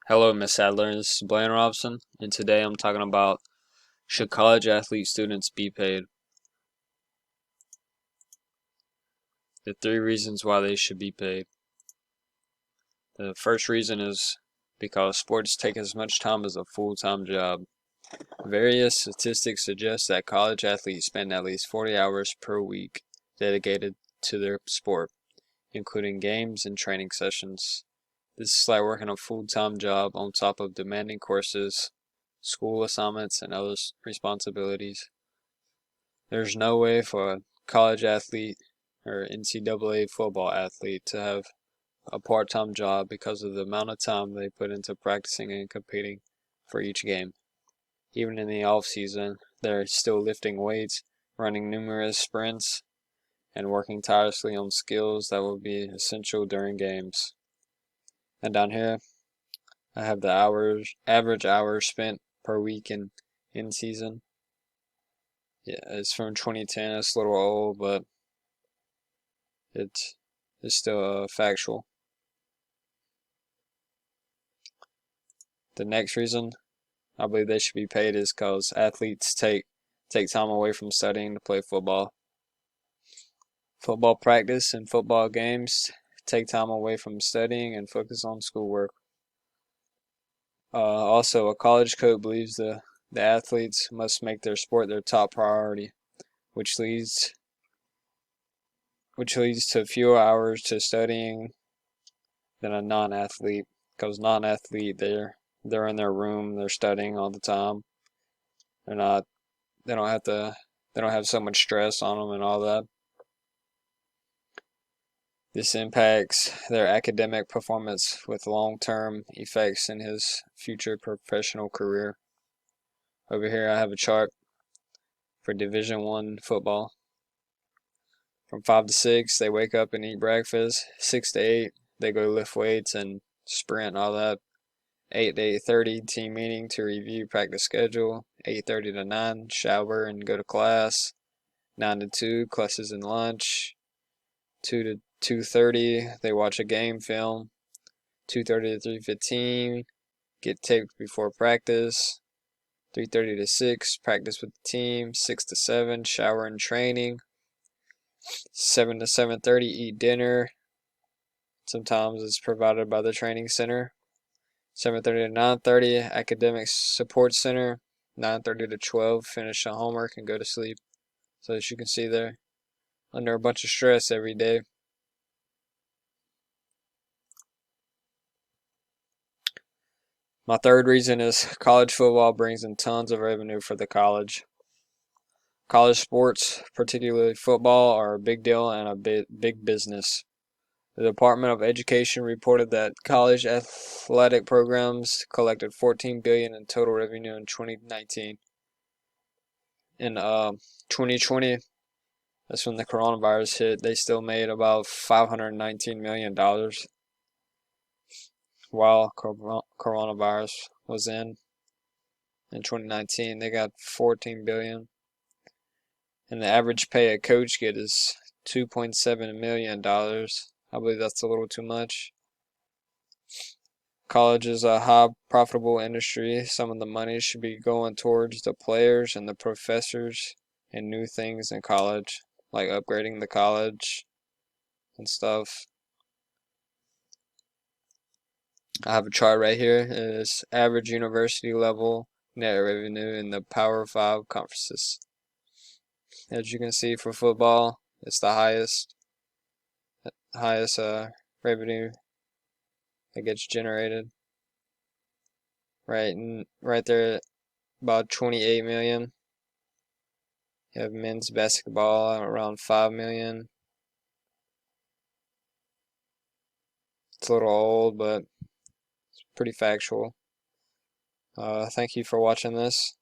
Hello, Miss Sadler. This is Blaine Robson, and today I'm talking about should college athlete students be paid? The three reasons why they should be paid. The first reason is because sports take as much time as a full-time job. Various statistics suggest that college athletes spend at least 40 hours per week dedicated to their sport, including games and training sessions. This is like working a full-time job on top of demanding courses, school assignments, and other responsibilities. There's no way for a college athlete or NCAA football athlete to have a part-time job because of the amount of time they put into practicing and competing for each game. Even in the off season, they're still lifting weights, running numerous sprints, and working tirelessly on skills that will be essential during games. And down here, I have the average hours spent per week in season. Yeah, it's from 2010. It's a little old, but it's still factual. The next reason I believe they should be paid is because athletes take time away from studying to play football. Football practice and football games take time away from studying and focus on schoolwork. Also, a college coach believes the athletes must make their sport their top priority, which leads to fewer hours to studying than a non-athlete. Because non-athlete, they're in their room, they're studying all the time. They're not they don't have to they don't have so much stress on them and all that. This impacts their academic performance with long-term effects in his future professional career. Over here I have a chart for Division I football. From 5 to 6, they wake up and eat breakfast. 6 to 8, they go lift weights and sprint and all that. 8 to 8:30, team meeting to review practice schedule. 8:30 to 9, shower and go to class. 9 to 2, classes and lunch. 2 to 2:30, they watch a game film. 2:30 to 3:15, get taped before practice. 3:30 to 6, practice with the team. 6 to 7, shower and training. 7 to 7:30, eat dinner. Sometimes it's provided by the training center. 7:30 to 9:30, academic support center. 9:30 to 12, finish the homework and go to sleep. So as you can see, they're under a bunch of stress every day. My third reason is college football brings in tons of revenue for the college. College sports, particularly football, are a big deal and a big business. The Department of Education reported that college athletic programs collected $14 billion in total revenue in 2019. In 2020, that's when the coronavirus hit, they still made about $519 million while coronavirus was in 2019. They got $14 billion. And the average pay a coach get is $2.7 million. I believe that's a little too much. College is a high profitable industry. Some of the money should be going towards the players and the professors and new things in college, like upgrading the college and stuff. I have a chart right here. It is average university level net revenue in the Power 5 conferences. As you can see, for football, it's the highest revenue that gets generated. Right there, about 28 million. You have men's basketball around 5 million. It's a little old, but it's pretty factual. Thank you for watching this.